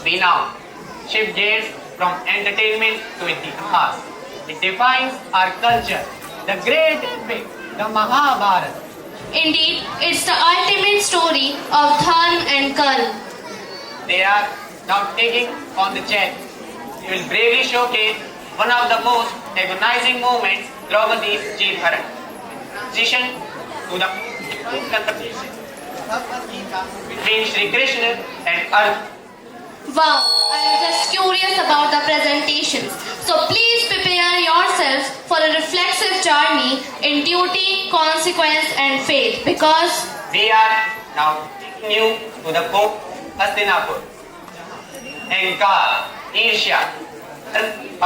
We now shift gears from entertainment to itihas. It defines our culture, the great epic, the Mahabharata. Indeed, it's the ultimate story of Dharma and Karma. They are now taking on the chest. We will bravely showcase one of the most agonizing moments, Draupadi's Jeet Haran. Transition to the conversation between Sri Krishna and Arjuna. Wow, I am just curious about the presentations. So please prepare yourselves for a reflexive journey in duty, consequence and faith because We are now taking you to the court Hastinapur. अहंकार, ईर्ष्या,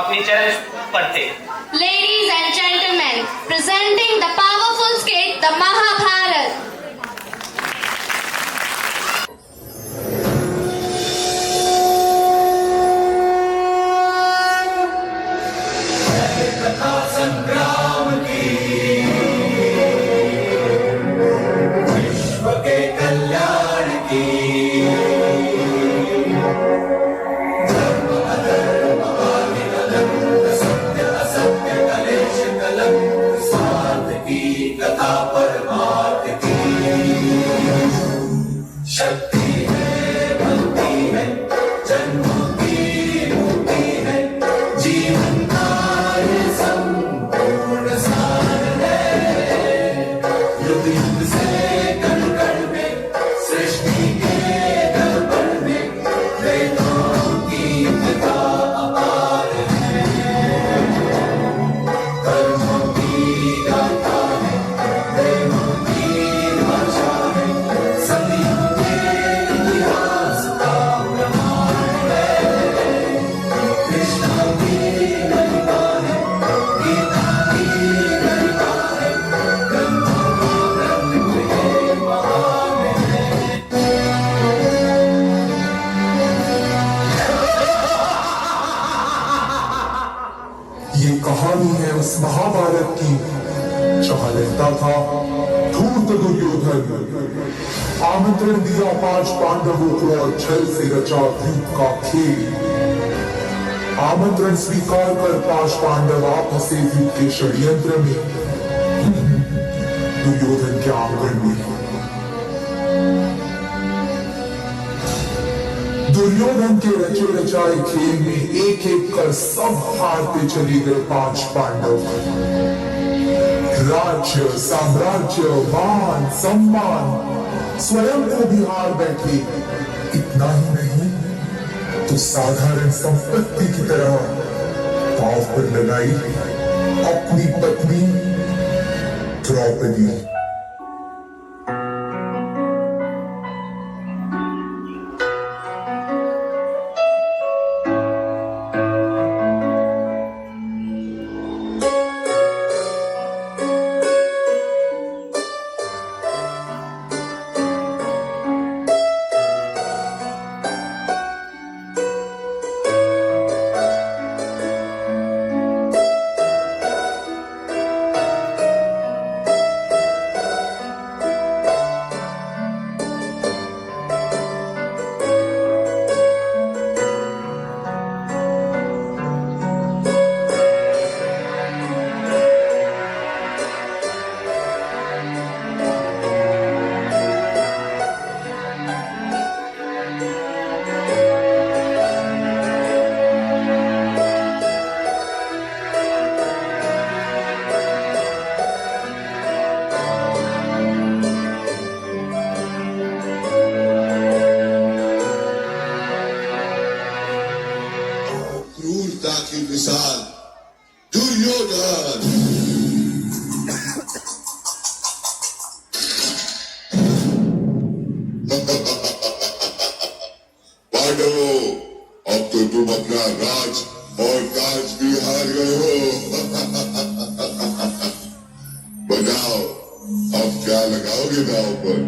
अपनी चरण पर थे. ladies and gentlemen, presenting the powerful skit, the Mahabharata. कहानी है उस महाभारत की जहां रहता था धूर्त दुर्योधन। आमंत्रण दिया 5 पांडवों को और छल से रचा युद्ध का खेल। आमंत्रण स्वीकार कर 5 पांडव आप फंसे युद्ध के षड्यंत्र में। दुर्योधन के आंगन में दुर्योधन के रचे रचाए खेल में एक एक कर सब हारते चले गए 5 पांडव। राज्य, साम्राज्य, मान, सम्मान स्वयं को भी हार बैठे। इतना ही नहीं तो साधारण संपत्ति की तरह पांव पर लगाई अपनी पत्नी द्रौपदी। की मिसाल दुर्योधन। पांडवों, अब तो तुम अपना राज और काज भी हार गए हो। बताओ अब क्या लगाओगे दांव पर?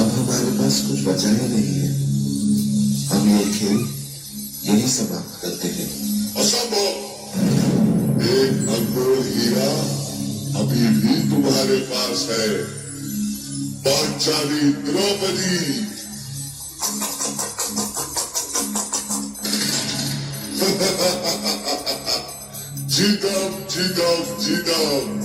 अब हमारे पास कुछ बचा ही नहीं है। हम ये खेल यही समाप्त करते हैं। असंभव। एक अनमोल हीरा अभी भी तुम्हारे पास है, पांचाली द्रौपदी। जीतब जीतब जीतब।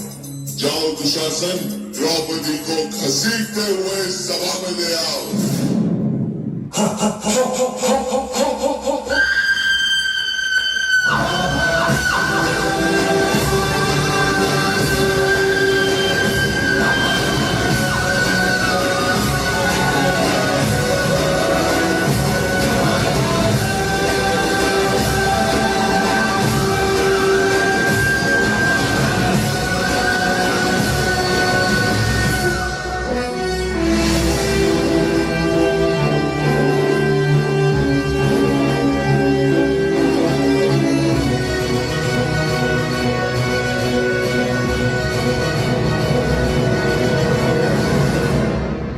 जाओ दुशासन, द्रौपदी को घसीटते हुए सभा में ले आओ।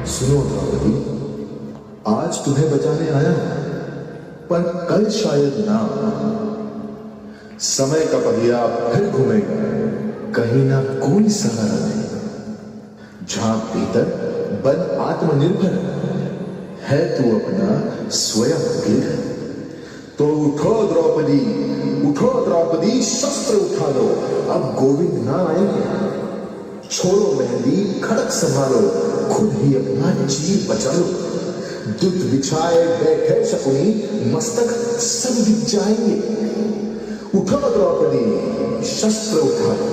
सुनो द्रौपदी, आज तुम्हें बचाने आया हूं, पर कल शायद ना। समय का पहिया फिर घूमेगा, कहीं ना कोई सहारा नहीं। झांक भीतर, बन आत्मनिर्भर है तू अपना स्वयं वीर। तो उठो द्रौपदी, शस्त्र उठा लो, अब गोविंद ना आएंगे। छोड़ो मेहंदी, खड़क संभालो, खुद ही अपना जीव बचा लो। दुत बिछाए बैठे शकुनी, मस्तक सब दिख जाएंगे। उठो द्रौपदी, शस्त्र उठा लो,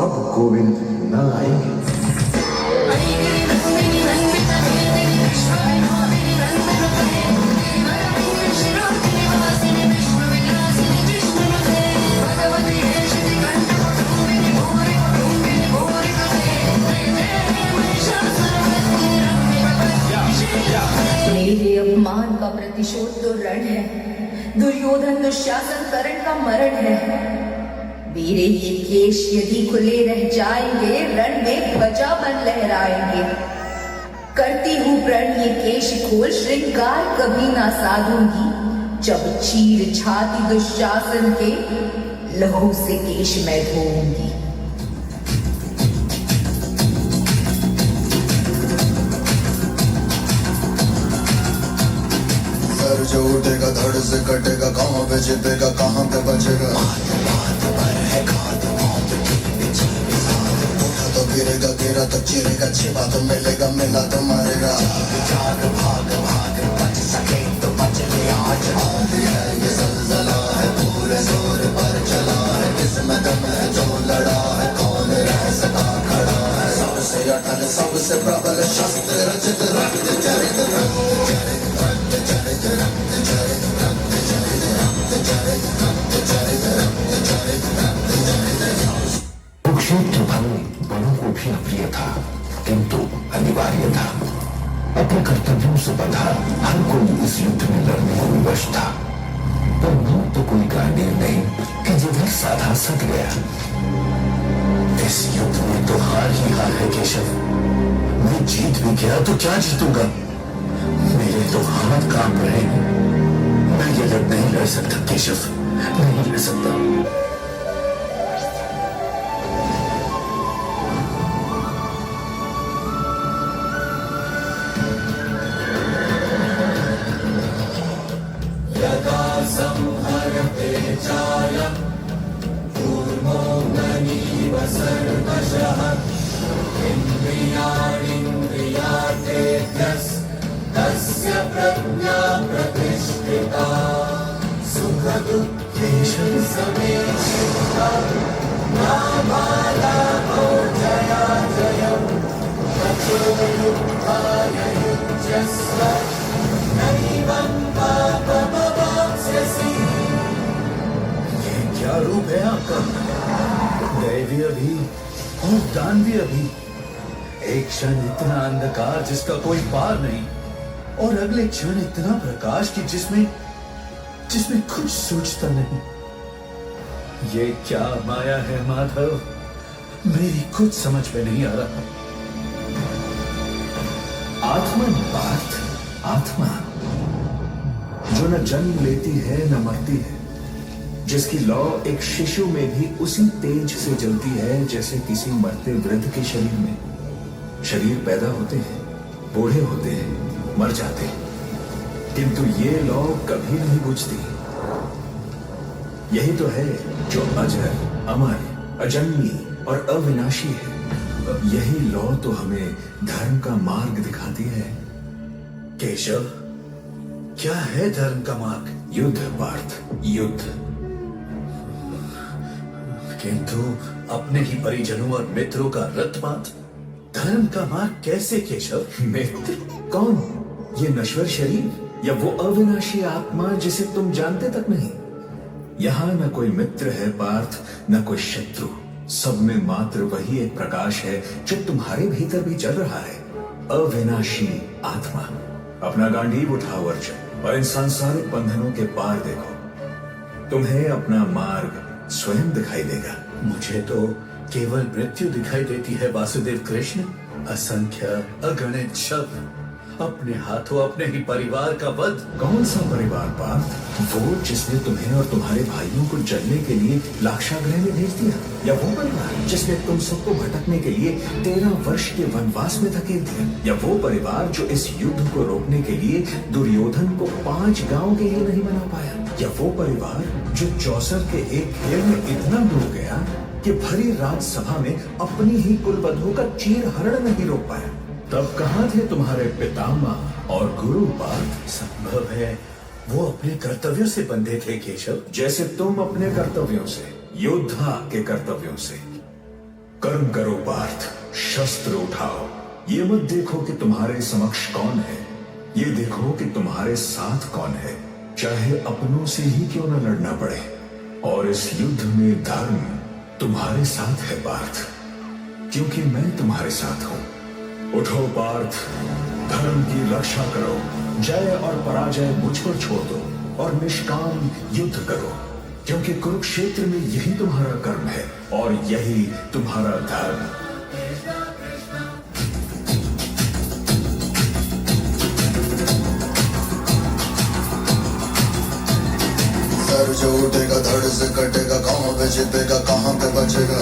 अब गोविंद न आएंगे। मेरे अपमान का प्रतिशोध तो रण है, दुर्योधन दुशासन कर्ण का मरण है। मेरे ये केश यदि खुले रह जाएंगे, रण में ध्वजा बन लहराएंगे। करती हूँ प्रण ये केश खोल, श्रृंगार कभी ना साधूंगी। जब चीर छाती दुशासन के, लहू से केश मैं धोऊंगी। सर जो उठेगा धड़ से कटेगा, कहाँ पे जीतेगा कहाँ पे बचेगा। उठा तो गिरेगा, गिरा तो चिरेगा, छिपा तो मिलेगा, मिला तो मारेगा। भाग भाग भाग, बच सके तो बच ले आज। है ये ज़लज़ला है, पूरे जोर पर चला है। किसमें दम है जो लड़ा है, कौन रह सका खड़ा है। सबसे अटल सबसे प्रबल शस्त्र रचित, रक्त चरित रक्त चरित रक्त चरित रक्त चरित रक्त चरित रक्त चरित रक्त चरित रक्त चरित रक्त चरित। कुरुक्षेत्र भंग बड़ों को भी अप्रिय था, किंतु अनिवार्य था। अपने कर्तव्यों से बंधा हर कोई इस युद्ध में लड़ने को विवश था, पर मौत तो कोई गांडीव नहीं कि जिधर साधा सट गया। इस युद्ध में तो हार ही हार है केशव। मैं जीत भी गया तो क्या जीतूंगा? मेरे तो हाथ कांप रहे हैं। मैं ये युद्ध नहीं लड़ सकता केशव, नहीं लड़ सकता। क्या रूप है आपका? दैवीय भी और दानवीय भी। एक क्षण इतना अंधकार जिसका कोई पार नहीं, और अगले क्षण इतना प्रकाश कि जिसमें कुछ सूझता नहीं। ये क्या माया है माधव, मेरी कुछ समझ में नहीं आ रहा। आत्मा पार्थ, आत्मा जो न जन्म लेती है न मरती है, जिसकी लौ एक शिशु में भी उसी तेज से जलती है जैसे किसी मरते वृद्ध के शरीर में। शरीर पैदा होते हैं, बूढ़े होते हैं, मर जाते हैं, किंतु ये लौ कभी नहीं बुझती। यही तो है जो अजर, अमर, अजन्मी और अविनाशी है। यही लौ तो हमें धर्म का मार्ग दिखाती है। केशव, क्या है धर्म का मार्ग? युद्ध पार्थ, युद्ध। किंतु अपने ही परिजनों और मित्रों का रथपात धर्म का मार्ग कैसे केशव? मित्र कौन? ये नश्वर शरीर या वो अविनाशी आत्मा जिसे तुम जानते तक नहीं? यहाँ न कोई मित्र है पार्थ, न कोई शत्रु। सब में मात्र वही एक प्रकाश है जो तुम्हारे भीतर भी जल रहा है, अविनाशी आत्मा। अपना गांडीव उठाओ अर्जुन और इन सांसारिक बंधनों के पार देखो। तुम्हें अपना मार्ग स्वयं दिखाई देगा। मुझे तो केवल मृत्यु दिखाई देती है वासुदेव कृष्ण। असंख्य अगणित शव, अपने हाथों अपने ही परिवार का वध। कौन सा परिवार पार्थ? वो जिसने तुम्हें और तुम्हारे भाइयों को जलने के लिए लाक्षागृह में भेज दिया, या वो परिवार जिसने तुम सबको भटकने के लिए 13 वर्ष के वनवास में धकेल दिया, या वो परिवार जो इस युद्ध को रोकने के लिए दुर्योधन को 5 गांव के लिए नहीं बना पाया, या वो परिवार जो चौसर के एक खेल में इतना डूब गया कि भरी राजसभा में अपनी ही कुलवधू का चीरहरण नहीं रोक पाया। तब कहाँ थे तुम्हारे पितामह और गुरु पार्थ? संभव है वो अपने कर्तव्यों से बंधे थे केशव, जैसे तुम अपने कर्तव्यों से, योद्धा के कर्तव्यों से। कर्म करो पार्थ, शस्त्र उठाओ। ये मत देखो कि तुम्हारे समक्ष कौन है, ये देखो कि तुम्हारे साथ कौन है, चाहे अपनों से ही क्यों न लड़ना पड़े। और इस युद्ध में धर्म तुम्हारे साथ है पार्थ, क्योंकि मैं तुम्हारे साथ हूं। उठो पार्थ, धर्म की रक्षा करो। जय और पराजय मुझ पर छोड़ दो और निष्काम युद्ध करो, क्योंकि कुरुक्षेत्र में यही तुम्हारा कर्म है और यही तुम्हारा धर्म। सर जो उठेगा धड़ से कटेगा, कहाँ पे जीतेगा कहाँ पे बचेगा।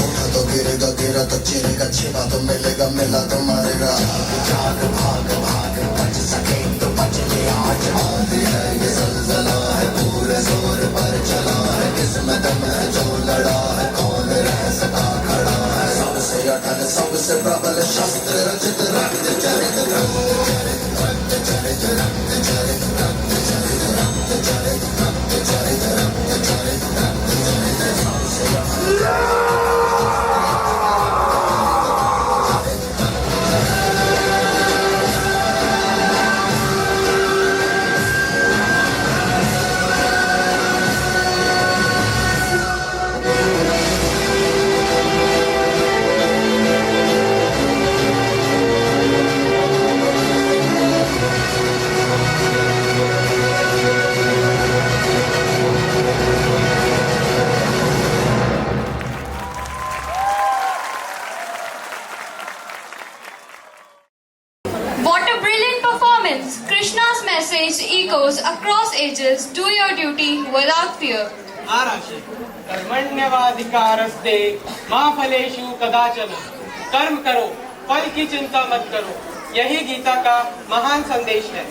उठा तो गिरेगा, गिरा तो चिरेगा, छिपा तो मिलेगा, मिला तो मारेगा। जाग भाग भाग बच सके तो बच ले आज। आंधी है ये ज़लज़ला है, पूरे जोर पर चला है। किस्मत में जो लड़ा है, कौन रह सका खड़ा है। सबसे अटल सबसे प्रबल शस्त्र रचित रक्त चरित रक्त चरित रक्त चरित रक्त चरित रक्त चरित रक्त चरित रक्त चरित रक्त चरित रक्त चरित सबसे What a brilliant performance! Krishna's message echoes across ages. Do your duty without fear. Maharashtra कर्मण्यवाधिकारस्ते मा फलेषु कदाचन। कर्म करो, फल की चिंता मत करो। यही गीता का महान संदेश है।